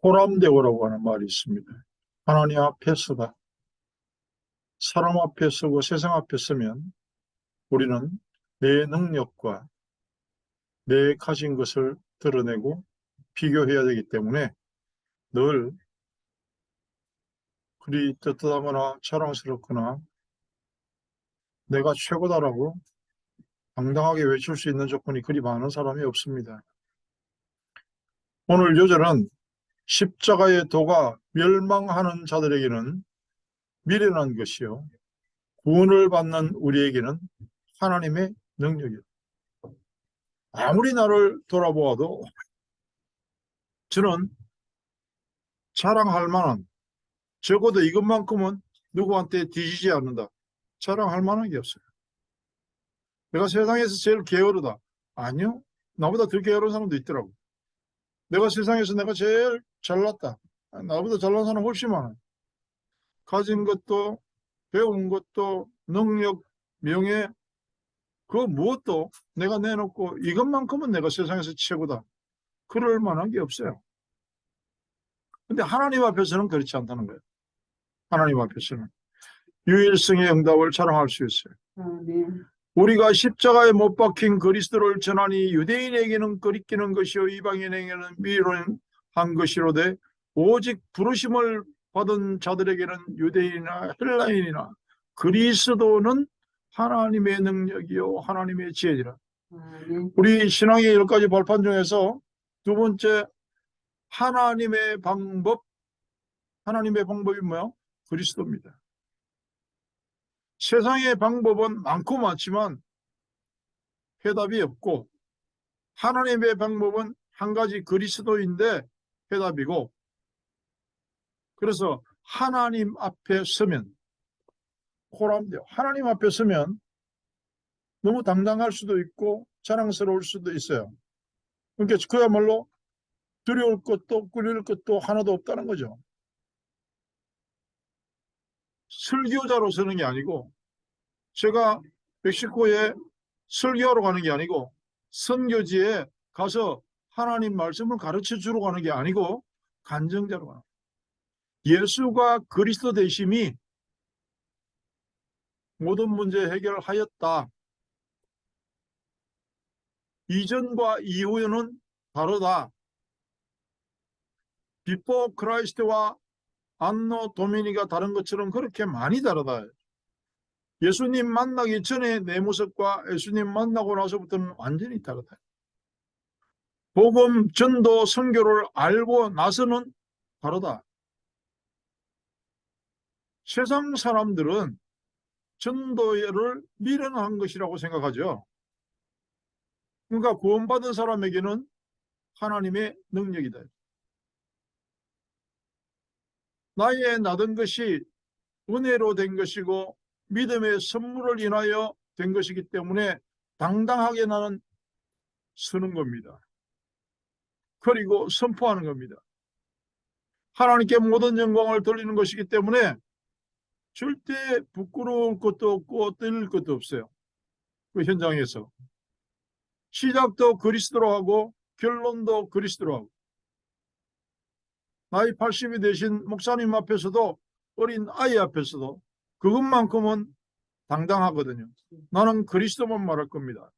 호람대오라고 하는 말이 있습니다. 하나님 앞에 서다. 사람 앞에 서고 세상 앞에 서면 우리는 내 능력과 내 가진 것을 드러내고 비교해야 되기 때문에 늘 그리 떳떳하거나 자랑스럽거나 내가 최고다라고 당당하게 외칠 수 있는 조건이 그리 많은 사람이 없습니다. 오늘 요절은 십자가의 도가 멸망하는 자들에게는 미련한 것이요 구원을 받는 우리에게는 하나님의 능력이요. 아무리 나를 돌아보아도 저는 자랑할 만한, 적어도 이것만큼은 누구한테 뒤지지 않는다. 자랑할 만한 게 없어요. 내가 세상에서 제일 게으르다. 아니요. 나보다 더 게으른 사람도 있더라고. 내가 세상에서 내가 제일 잘났다. 나보다 잘난 사람 훨씬 많아요. 가진 것도, 배운 것도, 능력, 명예, 그 무엇도 내가 내놓고 이것만큼은 내가 세상에서 최고다. 그럴 만한 게 없어요. 근데 하나님 앞에서는 그렇지 않다는 거예요. 하나님 앞에서는. 유일성의 응답을 자랑할 수 있어요. 네. 우리가 십자가에 못 박힌 그리스도를 전하니 유대인에게는 거리끼는 것이요 이방인에게는 미련한 것이로되 오직 부르심을 받은 자들에게는 유대인이나 헬라인이나 그리스도는 하나님의 능력이요 하나님의 지혜니라. 우리 신앙의 10가지 발판 중에서 두 번째 하나님의 방법이 뭐야? 그리스도입니다. 세상의 방법은 많고 많지만 해답이 없고 하나님의 방법은 한 가지 그리스도인데 해답이고 그래서 하나님 앞에 서면 호람돼요. 하나님 앞에 서면 너무 당당할 수도 있고 자랑스러울 수도 있어요. 그러니까 그야말로 두려울 것도 꾸릴 것도 하나도 없다는 거죠. 설교자로 서는 게 아니고 제가 멕시코에 설교하러 가는 게 아니고 선교지에 가서 하나님 말씀을 가르쳐 주러 가는 게 아니고 간증자로 가는 거예요. 예수가 그리스도 되심이 모든 문제 해결하였다. 이전과 이후에는 다르다. 비포 크라이스트와 안노 도미니가 다른 것처럼 그렇게 많이 다르다. 예수님 만나기 전에 내 모습과 예수님 만나고 나서부터는 완전히 다르다. 복음, 전도, 선교를 알고 나서는 다르다. 세상 사람들은 전도를 미련한 것이라고 생각하죠. 그러니까 구원받은 사람에게는 하나님의 능력이다. 나의 나던 것이 은혜로 된 것이고 믿음의 선물을 인하여 된 것이기 때문에 당당하게 나는 서는 겁니다. 그리고 선포하는 겁니다. 하나님께 모든 영광을 돌리는 것이기 때문에 절대 부끄러울 것도 없고 떨릴 것도 없어요. 그 현장에서. 시작도 그리스도로 하고 결론도 그리스도로 하고 나이 80이 되신 목사님 앞에서도 어린 아이 앞에서도 그것만큼은 당당하거든요. 나는 그리스도만 말할 겁니다.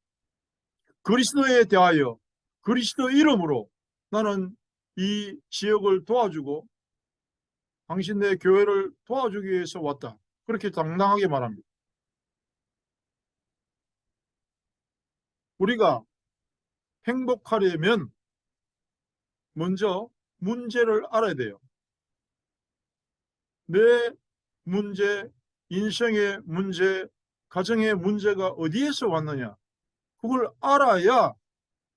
그리스도에 대하여 그리스도 이름으로 나는 이 지역을 도와주고 당신네 교회를 도와주기 위해서 왔다. 그렇게 당당하게 말합니다. 우리가 행복하려면 먼저 문제를 알아야 돼요. 내 문제, 인생의 문제, 가정의 문제가 어디에서 왔느냐. 그걸 알아야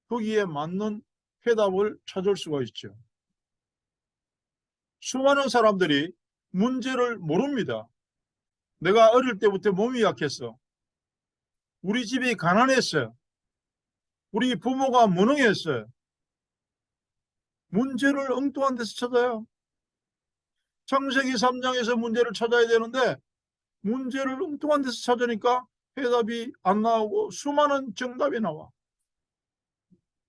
거기에 맞는 해답을 찾을 수가 있죠. 수많은 사람들이 문제를 모릅니다. 내가 어릴 때부터 몸이 약했어. 우리 집이 가난했어요. 우리 부모가 무능했어요. 문제를 엉뚱한 데서 찾아요. 창세기 3장에서 문제를 찾아야 되는데 문제를 엉뚱한 데서 찾으니까 해답이 안 나오고 수많은 정답이 나와.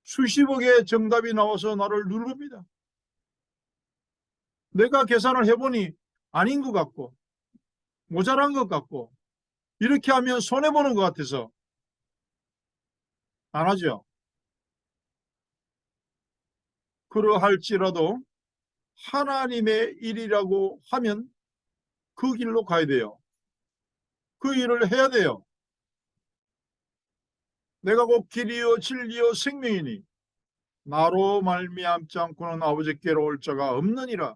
수십억의 정답이 나와서 나를 누릅니다. 내가 계산을 해보니 아닌 것 같고 모자란 것 같고 이렇게 하면 손해보는 것 같아서 안 하죠. 그러할지라도 하나님의 일이라고 하면 그 길로 가야 돼요. 그 일을 해야 돼요. 내가 곧 길이요 진리요 생명이니 나로 말미암지 않고는 아버지께로 올 자가 없느니라.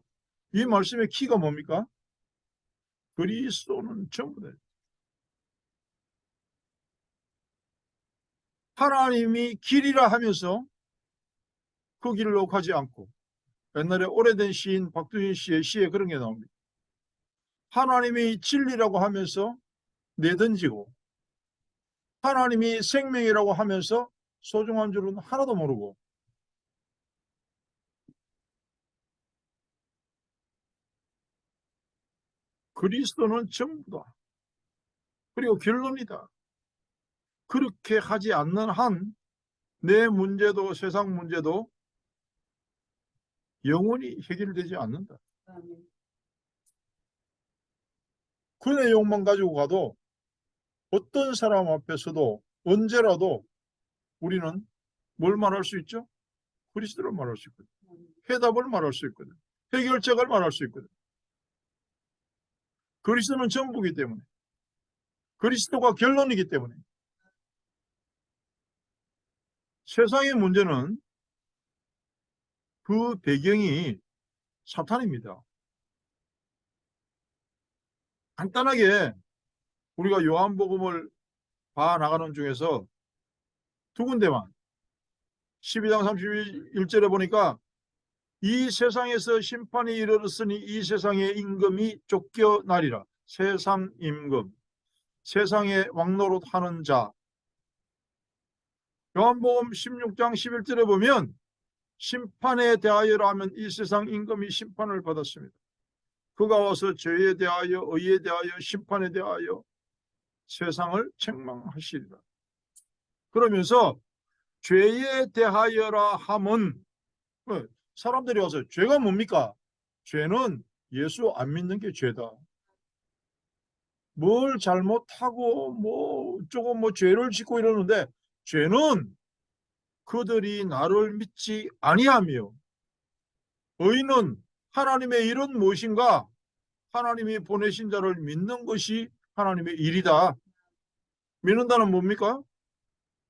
이 말씀의 키가 뭡니까? 그리스도는 전부 다 하나님이 길이라 하면서 그 길로 가지 않고, 옛날에 오래된 시인 박두신 씨의 시에 그런 게 나옵니다. 하나님이 진리라고 하면서 내던지고 하나님이 생명이라고 하면서 소중한 줄은 하나도 모르고, 그리스도는 전부다. 그리고 결론이다. 그렇게 하지 않는 한 내 문제도 세상 문제도 영원히 해결되지 않는다. 그 내용만 가지고 가도 어떤 사람 앞에서도 언제라도 우리는 뭘 말할 수 있죠? 그리스도를 말할 수 있거든. 해답을 말할 수 있거든. 해결책을 말할 수 있거든. 그리스도는 전부이기 때문에, 그리스도가 결론이기 때문에. 세상의 문제는 그 배경이 사탄입니다. 간단하게 우리가 요한복음을 봐 나가는 중에서 두 군데만, 12장 31절에 보니까 이 세상에서 심판이 이르렀으니 이 세상의 임금이 쫓겨나리라. 세상 임금, 세상의 왕노릇 하는 자. 요한복음 16장 11절에 보면 심판에 대하여라 하면 이 세상 임금이 심판을 받았습니다. 그가 와서 죄에 대하여 의에 대하여 심판에 대하여 세상을 책망하시리라. 그러면서 죄에 대하여라 함은, 사람들이 와서 죄가 뭡니까? 죄는 예수 안 믿는 게 죄다. 뭘 잘못하고 조금 죄를 짓고 이러는데, 죄는 그들이 나를 믿지 아니하며, 의는 하나님의 일은 무엇인가? 하나님이 보내신 자를 믿는 것이 하나님의 일이다. 믿는다는 뭡니까?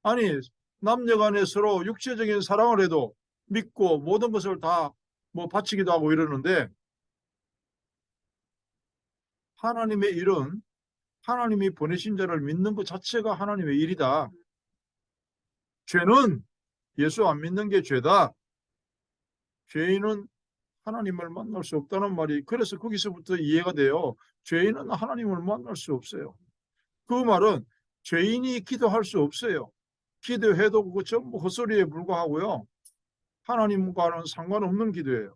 아니, 남녀간에 서로 육체적인 사랑을 해도 믿고 모든 것을 다 바치기도 하고 이러는데, 하나님의 일은 하나님이 보내신 자를 믿는 것 자체가 하나님의 일이다. 죄는 예수 안 믿는 게 죄다. 죄인은 하나님을 만날 수 없다는 말이, 그래서 거기서부터 이해가 돼요. 죄인은 하나님을 만날 수 없어요. 그 말은 죄인이 기도할 수 없어요. 기도해도 그거 전부 헛소리에 불과하고요. 하나님과는 상관없는 기도예요.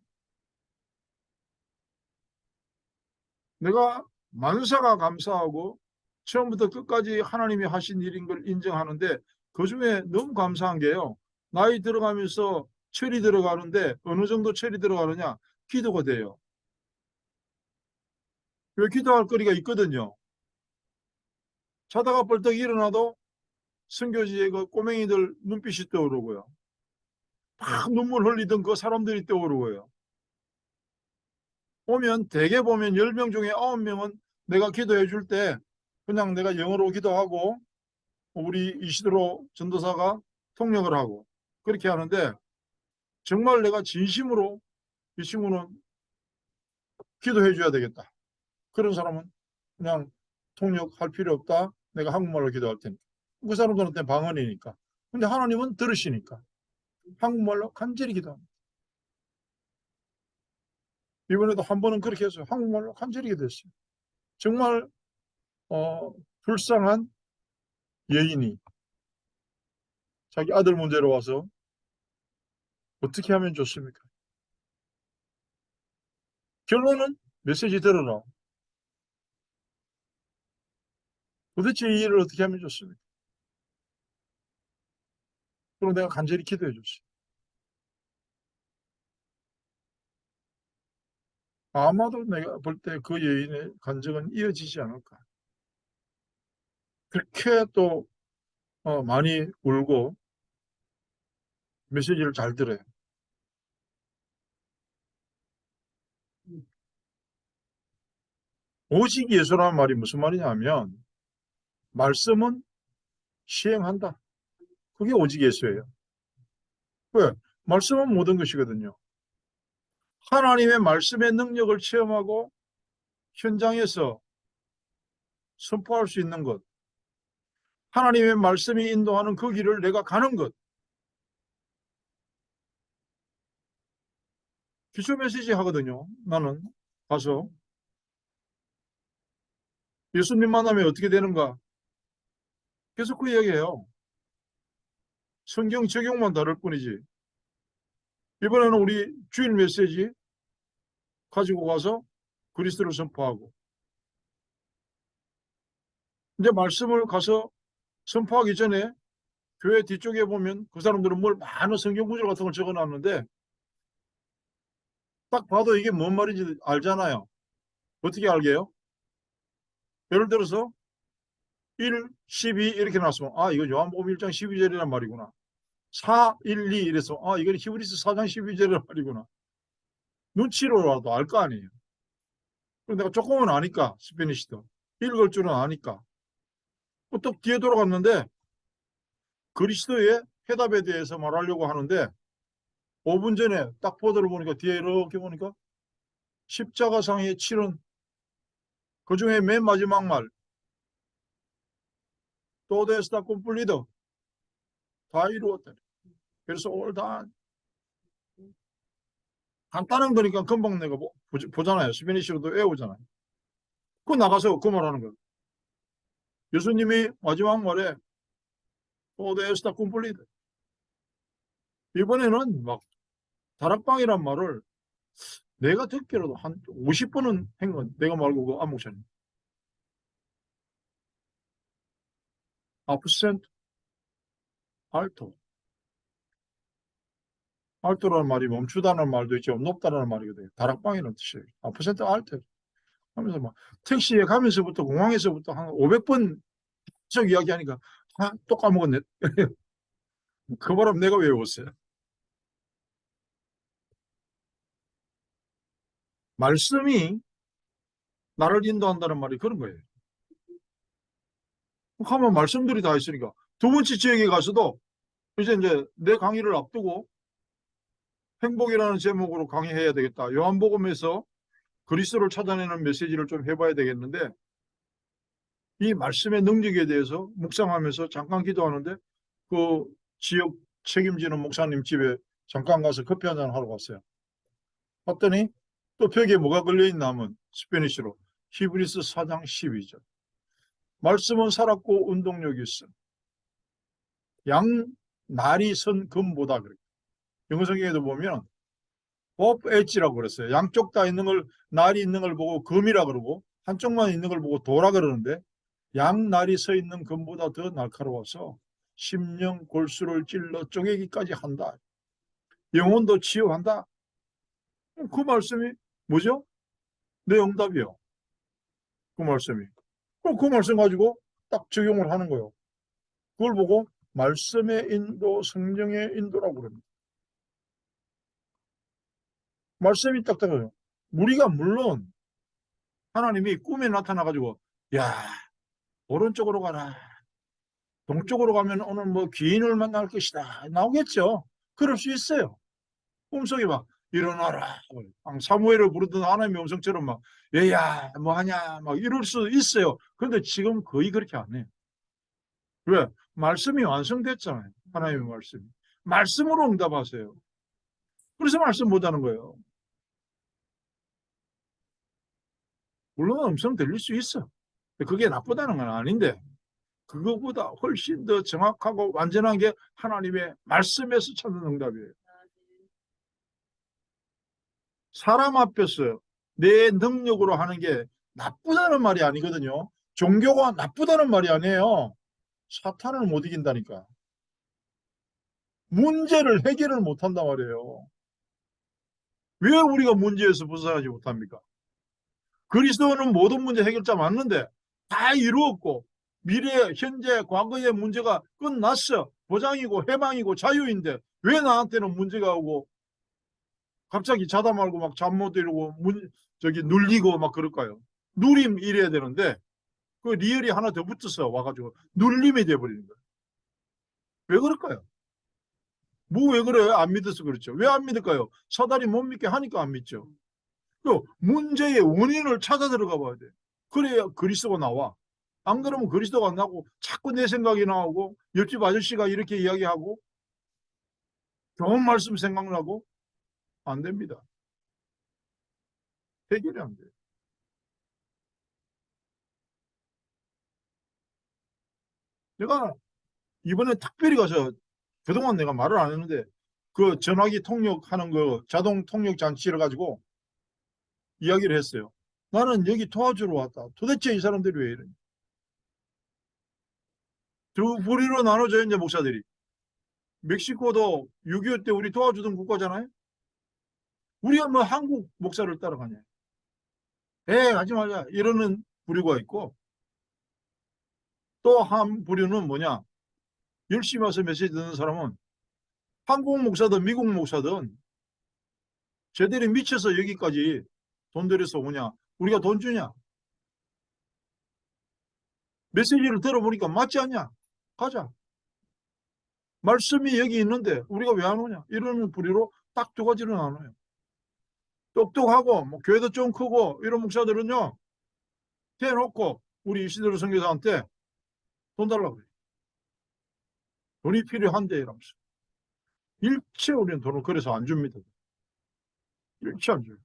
내가 만사가 감사하고 처음부터 끝까지 하나님이 하신 일인 걸 인정하는데, 그중에 너무 감사한 게요. 나이 들어가면서 철이 들어가는데 어느 정도 철이 들어가느냐? 기도가 돼요. 왜? 기도할 거리가 있거든요. 자다가 벌떡 일어나도 선교지에 그 꼬맹이들 눈빛이 떠오르고요. 막 눈물 흘리던 그 사람들이 떠오르고요. 오면 대개 보면 10명 중에 9명은 내가 기도해 줄 때 그냥 내가 영어로 기도하고 우리 이시드로 전도사가 통역을 하고 그렇게 하는데, 정말 내가 진심으로 이 친구는 기도해 줘야 되겠다, 그런 사람은 그냥 통역할 필요 없다, 내가 한국말로 기도할 테니까. 그 사람들한테 방언이니까. 근데 하나님은 들으시니까 한국말로 간절히 기도합니다. 이번에도 한 번은 그렇게 해서 한국말로 간절히 기도했어요. 정말 불쌍한 여인이 자기 아들 문제로 와서 어떻게 하면 좋습니까? 결론은 메시지 들어라. 도대체 이 일을 어떻게 하면 좋습니까? 그럼 내가 간절히 기도해 줬어요. 아마도 내가 볼 때 그 여인의 간증은 이어지지 않을까. 그렇게 또 많이 울고 메시지를 잘 들어요. 오직 예수라는 말이 무슨 말이냐면 말씀은 시행한다. 그게 오직 예수예요. 왜? 말씀은 모든 것이거든요. 하나님의 말씀의 능력을 체험하고 현장에서 선포할 수 있는 것, 하나님의 말씀이 인도하는 그 길을 내가 가는 것, 기초 메시지 하거든요. 나는 가서 예수님 만나면 어떻게 되는가? 계속 그 이야기예요. 성경 적용만 다를 뿐이지. 이번에는 우리 주일 메시지 가지고 가서 그리스도를 선포하고 이제 말씀을 가서 선포하기 전에 교회 뒤쪽에 보면 그 사람들은 뭘 많은 성경 구절 같은 걸 적어놨는데 딱 봐도 이게 뭔 말인지 알잖아요. 어떻게 알게요? 예를 들어서 1, 12 이렇게 나왔으면 아 이거 요한복음 1장 12절이란 말이구나. 4, 1, 2 이래서 아 이건 히브리서 4장 12절이란 말이구나. 눈치로라도 알 거 아니에요. 그런데 내가 조금은 아니까 스페니시도 읽을 줄은 아니까 또 뒤에 돌아갔는데 그리스도의 해답에 대해서 말하려고 하는데 5분 전에 딱 보도를 보니까 뒤에 이렇게 보니까 십자가상에 치른 그 중에 맨 마지막 말 todo está cumplido 다 이루었다. 그래서 all done 간단한 거니까 금방 내가 보잖아요. 스페니쉬로도 외우잖아요. 그거 나가서 그 말하는 거예요. 예수님이 마지막 말에 todo está cumplido 이번에는 막 다락방이란 말을 내가 듣기로도 한 50번은 한 건 내가 말고 그 안목사님 아프센트 알토 알토라는 말이 멈추다는 말도 있죠. 높다는 말이거든요. 다락방이라는 뜻이에요. 아프센트 알토 하면서 막 택시에 가면서부터 공항에서부터 한 500번 쭉 이야기하니까 또 까먹었네. 그 바람 내가 외웠어요. 말씀이 나를 인도한다는 말이 그런 거예요. 하면 말씀들이 다 있으니까 두 번째 지역에 가서도 이제 내 강의를 앞두고 행복이라는 제목으로 강의해야 되겠다. 요한복음에서 그리스도를 찾아내는 메시지를 좀 해봐야 되겠는데 이 말씀의 능력에 대해서 묵상하면서 잠깐 기도하는데 그 지역 책임지는 목사님 집에 잠깐 가서 커피 한잔 하러 갔어요. 봤더니 또 벽에 뭐가 걸려있나 하면 스페니쉬로 히브리서 4장 12절 말씀은 살았고 운동력이 있어 양 날이 선 금보다 그래. 영어 성경에도 보면 both edge라고 그랬어요. 양쪽 다 있는 걸 날이 있는 걸 보고 금이라 그러고 한쪽만 있는 걸 보고 도라 그러는데 양 날이 서 있는 금보다 더 날카로워서 심령 골수를 찔러 쪼개기까지 한다. 영혼도 치유한다. 그 말씀이 뭐죠? 내 응답이요. 그 말씀이. 그럼 그 말씀 가지고 딱 적용을 하는 거예요. 그걸 보고 말씀의 인도, 성령의 인도라고 그럽니다. 말씀이 딱딱해요. 우리가 물론 하나님이 꿈에 나타나가지고 야 오른쪽으로 가라. 동쪽으로 가면 오늘 뭐 귀인을 만날 것이다. 나오겠죠. 그럴 수 있어요. 꿈속에 막 일어나라. 사무엘을 부르던 하나님의 음성처럼 막 얘야 뭐하냐 막 이럴 수 있어요. 그런데 지금 거의 그렇게 안 해요. 왜? 말씀이 완성됐잖아요. 하나님의 말씀이. 말씀으로 응답하세요. 그래서 말씀 못하는 거예요. 물론 음성 들릴 수 있어. 그게 나쁘다는 건 아닌데 그거보다 훨씬 더 정확하고 완전한 게 하나님의 말씀에서 찾는 응답이에요. 사람 앞에서 내 능력으로 하는 게 나쁘다는 말이 아니거든요. 종교가 나쁘다는 말이 아니에요. 사탄을 못 이긴다니까. 문제를 해결을 못 한단 말이에요. 왜 우리가 문제에서 벗어나지 못합니까? 그리스도는 모든 문제 해결자 맞는데 다 이루었고 미래, 현재, 과거의 문제가 끝났어. 보장이고 해방이고 자유인데 왜 나한테는 문제가 오고 갑자기 자다 말고 막 잠 못 이루고 눌리고 막 그럴까요? 누림 이래야 되는데 그 리얼이 하나 더 붙어서 와가지고 눌림이 돼버리는 거예요. 왜 그럴까요? 뭐 왜 그래요? 안 믿어서 그렇죠. 왜 안 믿을까요? 사단이 못 믿게 하니까 안 믿죠. 또 문제의 원인을 찾아 들어가 봐야 돼. 그래야 그리스도가 나와. 안 그러면 그리스도가 안 나고 자꾸 내 생각이 나오고 옆집 아저씨가 이렇게 이야기하고 좋은 말씀 생각나고 안 됩니다. 해결이 안 돼요. 내가 이번에 특별히 가서 그동안 내가 말을 안 했는데 그 전화기 통역하는 거 자동 통역 장치를 가지고 이야기를 했어요. 나는 여기 도와주러 왔다. 도대체 이 사람들이 왜 이러냐. 두 부류로 나눠져요, 이제 목사들이. 멕시코도 6.25 때 우리 도와주던 국가잖아요. 우리가 뭐 한국 목사를 따라가냐. 가지 말자. 이러는 부류가 있고 또 한 부류는 뭐냐. 열심히 와서 메시지 듣는 사람은 한국 목사든 미국 목사든 쟤들이 미쳐서 여기까지 돈 들여서 오냐. 우리가 돈 주냐. 메시지를 들어보니까 맞지 않냐. 가자. 말씀이 여기 있는데 우리가 왜 안 오냐. 이러는 부류로 딱 두 가지로 나눠요. 똑똑하고 뭐 교회도 좀 크고 이런 목사들은요. 대놓고 우리 이시드로 선교사한테 돈 달라고 그래요. 돈이 필요한데 이러면서. 일체 우리는 돈을 그래서 안 줍니다. 일체 안 줘요.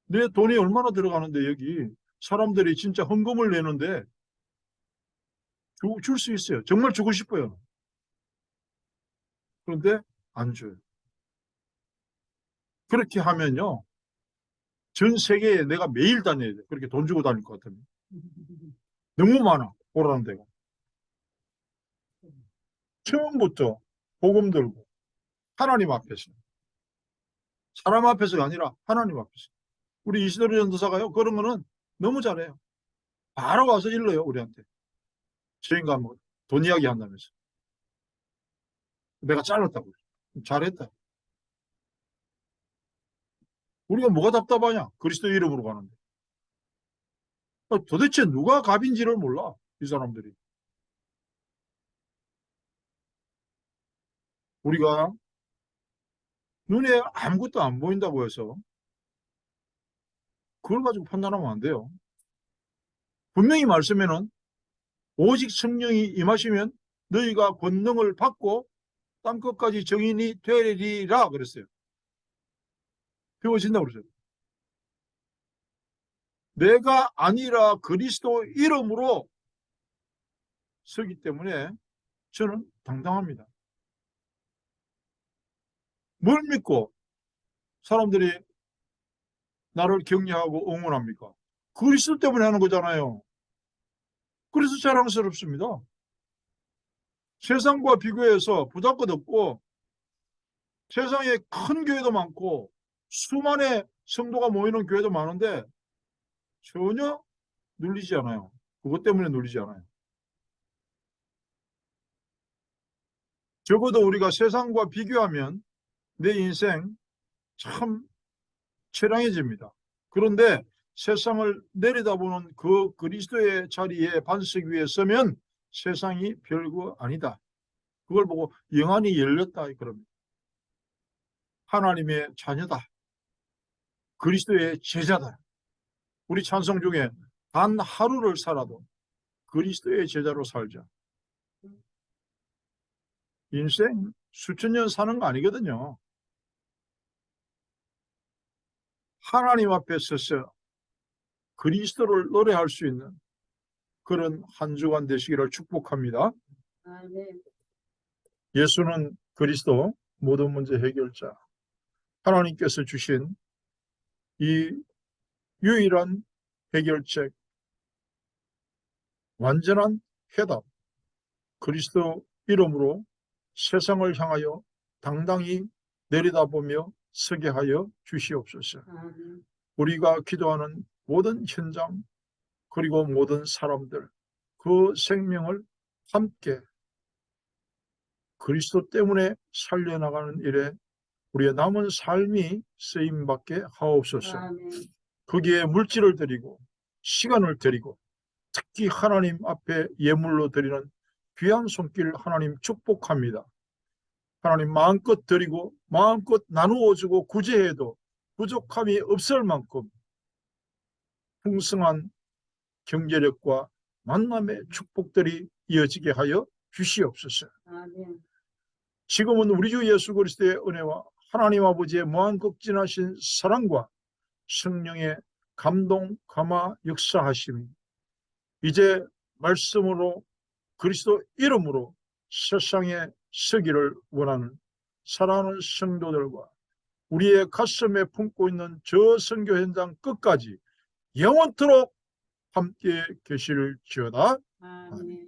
내 돈이 얼마나 들어가는데 여기 사람들이 진짜 헌금을 내는데 줄 수 있어요. 정말 주고 싶어요. 그런데 안 줘요. 그렇게 하면요. 전 세계에 내가 매일 다녀야 돼. 그렇게 돈 주고 다닐 것 같으면. 너무 많아. 오라는 데가. 처음부터 복음 들고 하나님 앞에서. 사람 앞에서가 아니라 하나님 앞에서. 우리 이시도리 전도사가요. 그런 거는 너무 잘해요. 바로 와서 일러요. 우리한테. 저희가 뭐 돈 이야기 한다면서. 내가 잘랐다고. 잘했다. 우리가 뭐가 답답하냐? 그리스도 이름으로 가는데. 도대체 누가 갑인지를 몰라. 이 사람들이. 우리가 눈에 아무것도 안 보인다고 해서 그걸 가지고 판단하면 안 돼요. 분명히 말씀에는 오직 성령이 임하시면 너희가 권능을 받고 땅끝까지 정인이 되리라 그랬어요. 배워진다고 그러죠. 내가 아니라 그리스도 이름으로 서기 때문에 저는 당당합니다. 뭘 믿고 사람들이 나를 격려하고 응원합니까? 그리스도 때문에 하는 거잖아요. 그래서 자랑스럽습니다. 세상과 비교해서 부담 것 없고 세상에 큰 교회도 많고 수만의 성도가 모이는 교회도 많은데 전혀 눌리지 않아요. 그것 때문에 눌리지 않아요. 적어도 우리가 세상과 비교하면 내 인생 참 처량해집니다. 그런데 세상을 내려다보는 그 그리스도의 자리에 반석 위에 서면 세상이 별거 아니다. 그걸 보고 영안이 열렸다. 그럽니다. 하나님의 자녀다. 그리스도의 제자다. 우리 찬송 중에 단 하루를 살아도 그리스도의 제자로 살자. 인생 수천 년 사는 거 아니거든요. 하나님 앞에 서서 그리스도를 노래할 수 있는 그런 한 주간 되시기를 축복합니다. 예수는 그리스도 모든 문제 해결자. 하나님께서 주신 이 유일한 해결책, 완전한 해답, 그리스도 이름으로 세상을 향하여 당당히 내려다보며 서게 하여 주시옵소서. 아멘. 우리가 기도하는 모든 현장 그리고 모든 사람들 그 생명을 함께 그리스도 때문에 살려나가는 일에 우리의 남은 삶이 쓰임받게 하옵소서. 아멘. 거기에 물질을 드리고 시간을 드리고 특히 하나님 앞에 예물로 드리는 귀한 손길 하나님 축복합니다. 하나님 마음껏 드리고 마음껏 나누어 주고 구제해도 부족함이 없을 만큼 풍성한 경제력과 만남의 축복들이 이어지게 하여 주시옵소서. 아멘. 지금은 우리 주 예수 그리스도의 은혜와 하나님 아버지의 무한극진하신 사랑과 성령의 감동, 감화, 역사하심이 이제 말씀으로 그리스도 이름으로 세상에 서기를 원하는 사랑하는 성도들과 우리의 가슴에 품고 있는 저 선교 현장 끝까지 영원토록 함께 계실지어다. 아멘.